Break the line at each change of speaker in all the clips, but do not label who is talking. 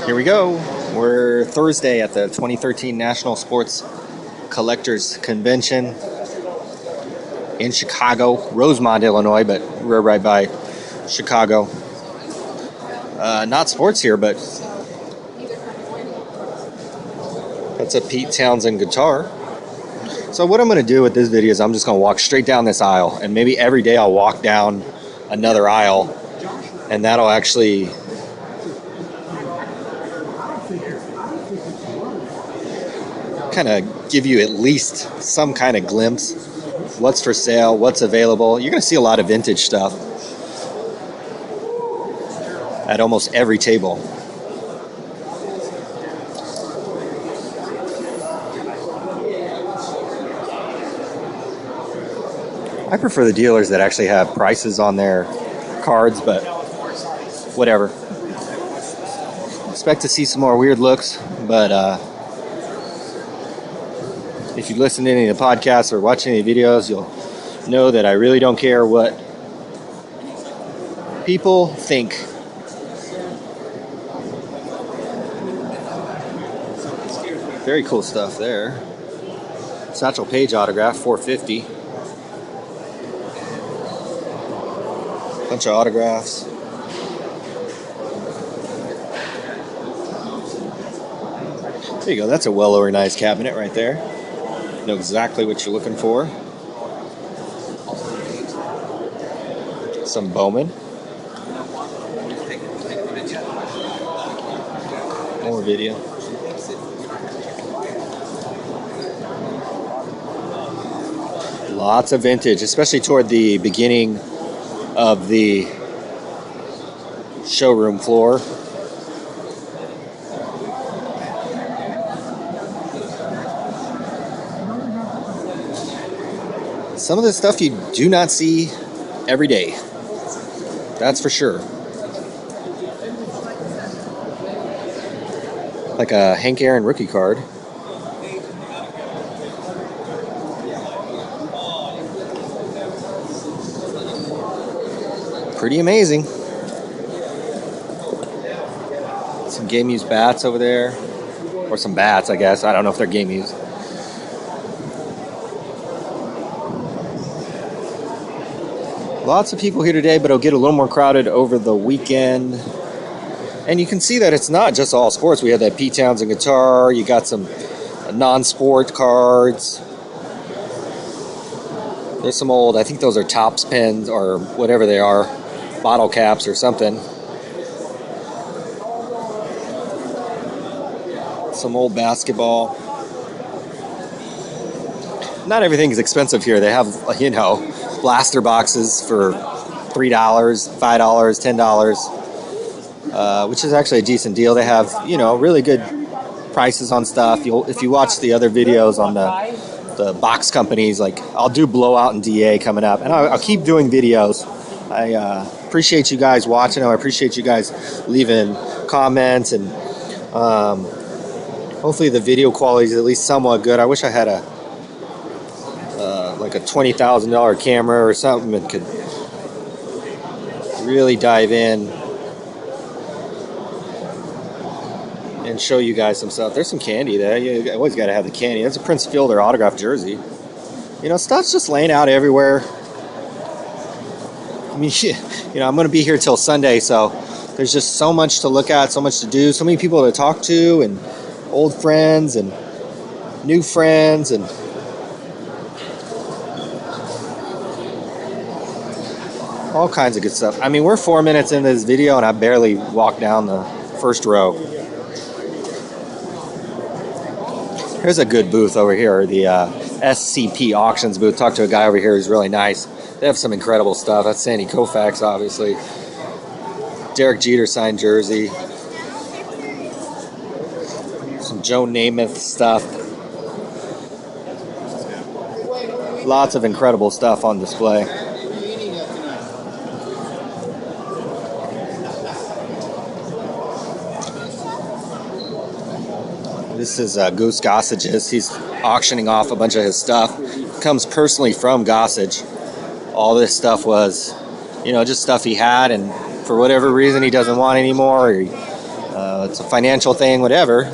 Here we go. We're Thursday at the 2013 National Sports Collectors Convention in Chicago, Rosemont, Illinois, but we're right by Chicago. Not sports here, but that's a Pete Townsend guitar. So what I'm going to do with this video is I'm just going to walk straight down this aisle, and maybe every day I'll walk down another aisle, and that'll actually kind of give you at least some kind of glimpse what's for sale, what's available. You're going to see a lot of vintage stuff at almost every table. I prefer the dealers that actually have prices on their cards, but whatever. Expect to see some more weird looks, but if you listen to any of the podcasts or watch any of the videos, you'll know that I really don't care what people think. Very cool stuff there. Satchel Paige autograph, $4.50. Bunch of autographs. There you go. That's a well-organized cabinet right there. Know exactly what you're looking for. Some Bowman. More video. Lots of vintage, especially toward the beginning of the showroom floor. Some of the stuff you do not see every day. That's for sure. Like a Hank Aaron rookie card. Pretty amazing. Some game used bats over there. Or some bats, I guess. I don't know if they're game used. Lots of people here today, but it'll get a little more crowded over the weekend. And you can see that it's not just all sports. We have that Pete Townsend guitar. You got some non-sport cards. There's some old, I think those are Topps pens or whatever they are. Bottle caps or something. Some old basketball. Not everything is expensive here. They have, blaster boxes for $3, $5, $10, which is actually a decent deal. They have, really good prices on stuff. If you watch the other videos on the box companies, like I'll do Blowout and DA coming up, and I'll keep doing videos. I appreciate you guys watching. I appreciate you guys leaving comments, and hopefully the video quality is at least somewhat good. I wish I had a $20,000 camera or something and could really dive in and show you guys some stuff. There's some candy there. You always got to have the candy. That's a Prince Fielder autographed jersey. Stuff's just laying out everywhere. I mean, I'm going to be here till Sunday, so there's just so much to look at, so much to do, so many people to talk to, and old friends and new friends, and all kinds of good stuff. I mean, we're 4 minutes into this video, and I barely walked down the first row. Here's a good booth over here, the SCP Auctions booth. Talked to a guy over here who's really nice. They have some incredible stuff. That's Sandy Koufax, obviously. Derek Jeter signed jersey. Some Joe Namath stuff. Lots of incredible stuff on display. This is Goose Gossage's. He's auctioning off a bunch of his stuff. Comes personally from Gossage. All this stuff was, just stuff he had, and for whatever reason he doesn't want anymore. Or it's a financial thing, whatever.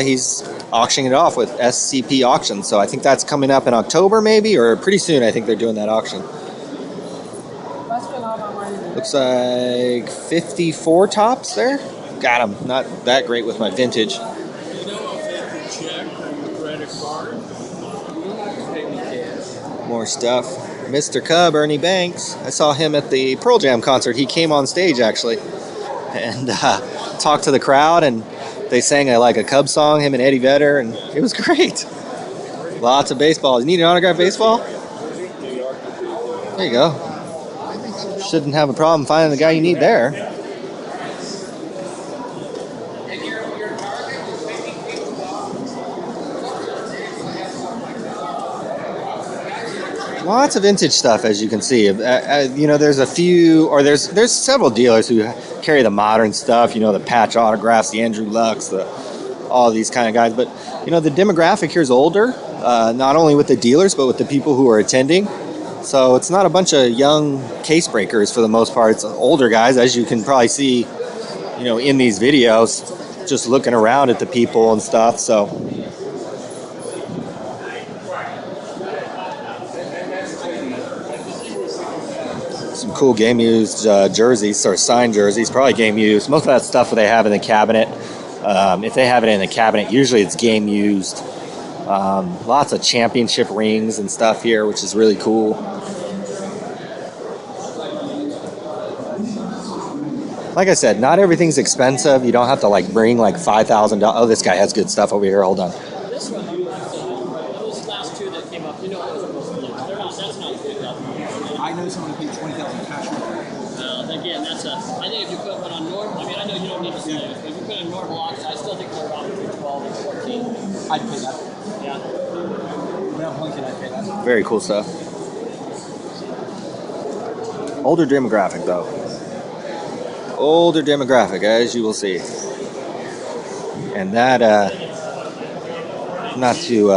He's auctioning it off with SCP Auctions. So I think that's coming up in October maybe, or pretty soon. I think they're doing that auction. Looks like 54 tops there. Got them. Not that great with my vintage. More stuff. Mr. Cub, Ernie Banks. I saw him at the Pearl Jam concert. He came on stage actually and talked to the crowd, and they sang like a Cub song, him and Eddie Vedder, and it was great. Lots of baseball. You need an autographed baseball? There you go. Shouldn't have a problem finding the guy you need there. Lots of vintage stuff, as you can see. You know, there's a few, or there's several dealers who carry the modern stuff. You know, the patch autographs, the Andrew Lucks, all these kind of guys. But you know, the demographic here is older, not only with the dealers but with the people who are attending. So it's not a bunch of young case breakers for the most part. It's older guys, as you can probably see, you know, in these videos, just looking around at the people and stuff. So some cool game used jerseys, or signed jerseys, probably game used. Most of that stuff they have in the cabinet, if they have it in the cabinet, usually it's game used. Lots of championship rings and stuff here, which is really cool. Like I said, not everything's expensive. You don't have to like bring like $5,000. Oh, this guy has good stuff over here. Hold on.
This one, those last two that came up, you know what those are. They're not. That's not good enough.
I know someone who paid $20,000 cash for it.
Again, that's a. I think if you put one on normal, I mean, I know you don't need to say this, but if you put in normal auction, I still think they're around between 12 and 14.
I'd pay that.
Yeah.
Without blinking, I'd pay that.
Very cool stuff. Older demographic, though. Older demographic, as you will see. And that, not to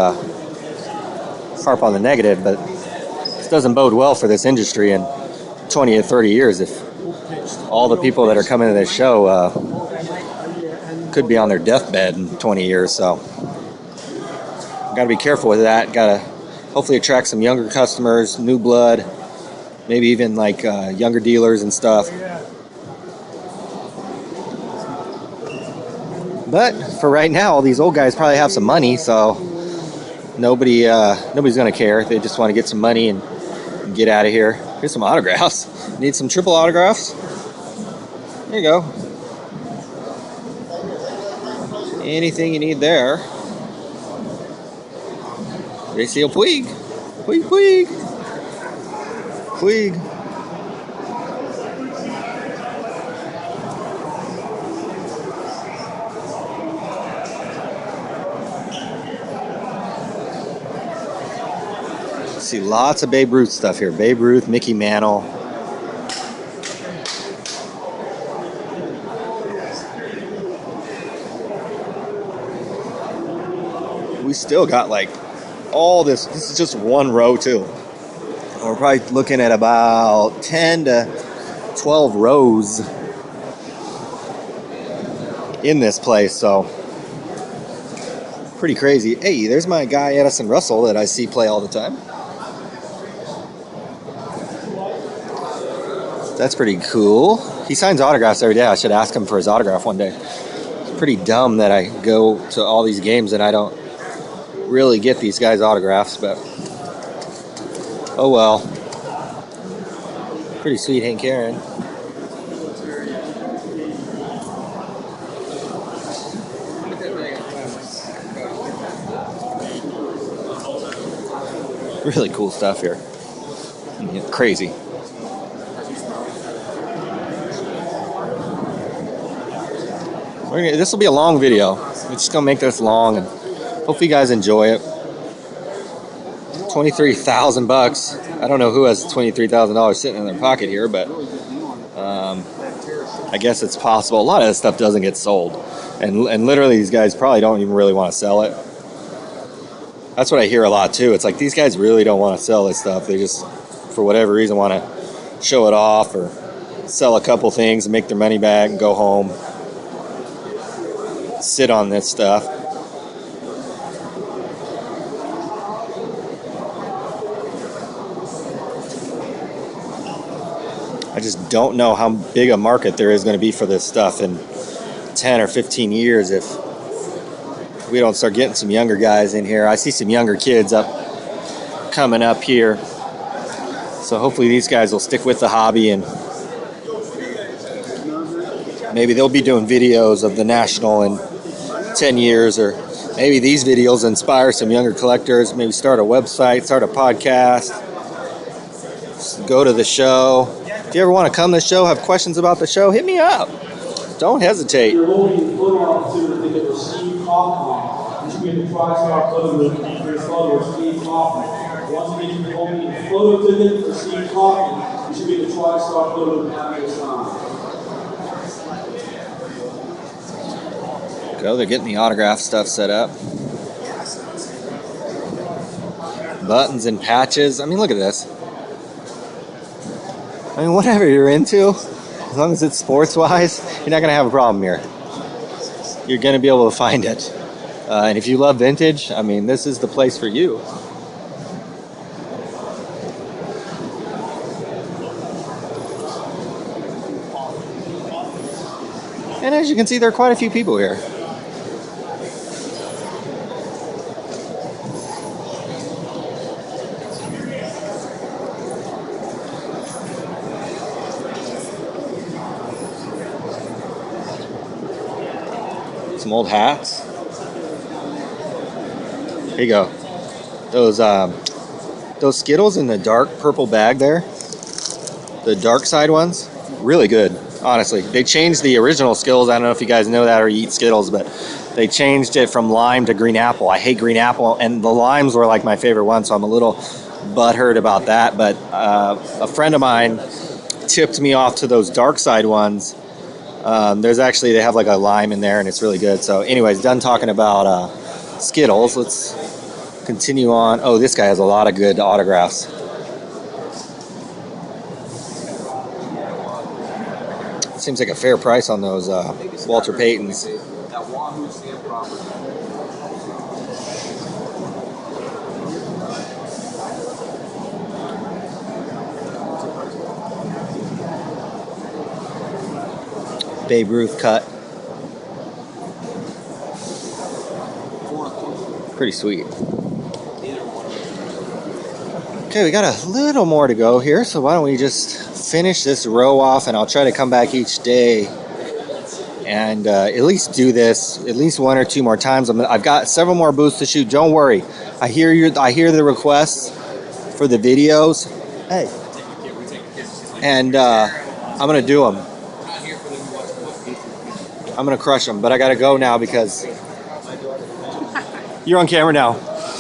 harp on the negative, but this doesn't bode well for this industry in 20 or 30 years if all the people that are coming to this show could be on their deathbed in 20 years. So got to be careful with that. Got to hopefully attract some younger customers, new blood, maybe even like younger dealers and stuff. But for right now, all these old guys probably have some money, so nobody's gonna care. They just want to get some money and get out of here. Here's some autographs. Need some triple autographs? There you go. Anything you need there. JCL Puig. Puig. See lots of Babe Ruth stuff here. Babe Ruth, Mickey Mantle. We still got like all this. This is just one row too. We're probably looking at about 10 to 12 rows in this place. So pretty crazy. Hey, there's my guy Addison Russell that I see play all the time. That's pretty cool. He signs autographs every day. I should ask him for his autograph one day. It's pretty dumb that I go to all these games and I don't really get these guys' autographs, but oh well. Pretty sweet, Hank Aaron. Really cool stuff here. Crazy. This will be a long video. We're just gonna make this long, and hopefully you guys enjoy it. $23,000. I don't know who has $23,000 sitting in their pocket here, but I guess it's possible. A lot of this stuff doesn't get sold, and literally these guys probably don't even really want to sell it. That's what I hear a lot too. It's like these guys really don't want to sell this stuff. They just, for whatever reason, want to show it off or sell a couple things and make their money back and go home. sit on this stuff. I just don't know how big a market there is going to be for this stuff in 10 or 15 years if we don't start getting some younger guys in here. I see some younger kids coming up here. So hopefully these guys will stick with the hobby, and maybe they'll be doing videos of the National in 10 years, or maybe these videos inspire some younger collectors. Maybe start a website, start a podcast, go to the show. If you ever want to come to the show, have questions about the show, hit me up. Don't hesitate.
You're holding a photo opportunity to receive Kaufman. You should get the TriStar photo with your photo of Steve Kaufman. Once again, you're holding a photo ticket for Steve Kaufman. You should get the TriStar photo with your sign.
Go, they're getting the autograph stuff set up. Buttons and patches. I mean, look at this. I mean, whatever you're into, as long as it's sports-wise, you're not going to have a problem here. You're going to be able to find it. And if you love vintage, I mean, this is the place for you. And as you can see, there are quite a few people here. Some old hats. Here you go. Those Skittles in the dark purple bag there, the dark side ones, really good. Honestly, they changed the original Skittles. I don't know if you guys know that or you eat Skittles, but they changed it from lime to green apple. I hate green apple, and the limes were like my favorite one, so I'm a little butthurt about that. But a friend of mine tipped me off to those dark side ones. They have like a lime in there, and it's really good. So anyways, done talking about Skittles. Let's continue on. Oh, this guy has a lot of good autographs. Seems like a fair price on those Walter Paytons. Babe Ruth cut. Pretty sweet. Okay, we got a little more to go here, so why don't we just finish this row off, and I'll try to come back each day and at least do this at least one or two more times. I've got several more booths to shoot. Don't worry. I hear the requests for the videos. Hey. And I'm gonna do them. I'm gonna crush them, but I gotta go now because you're on camera now.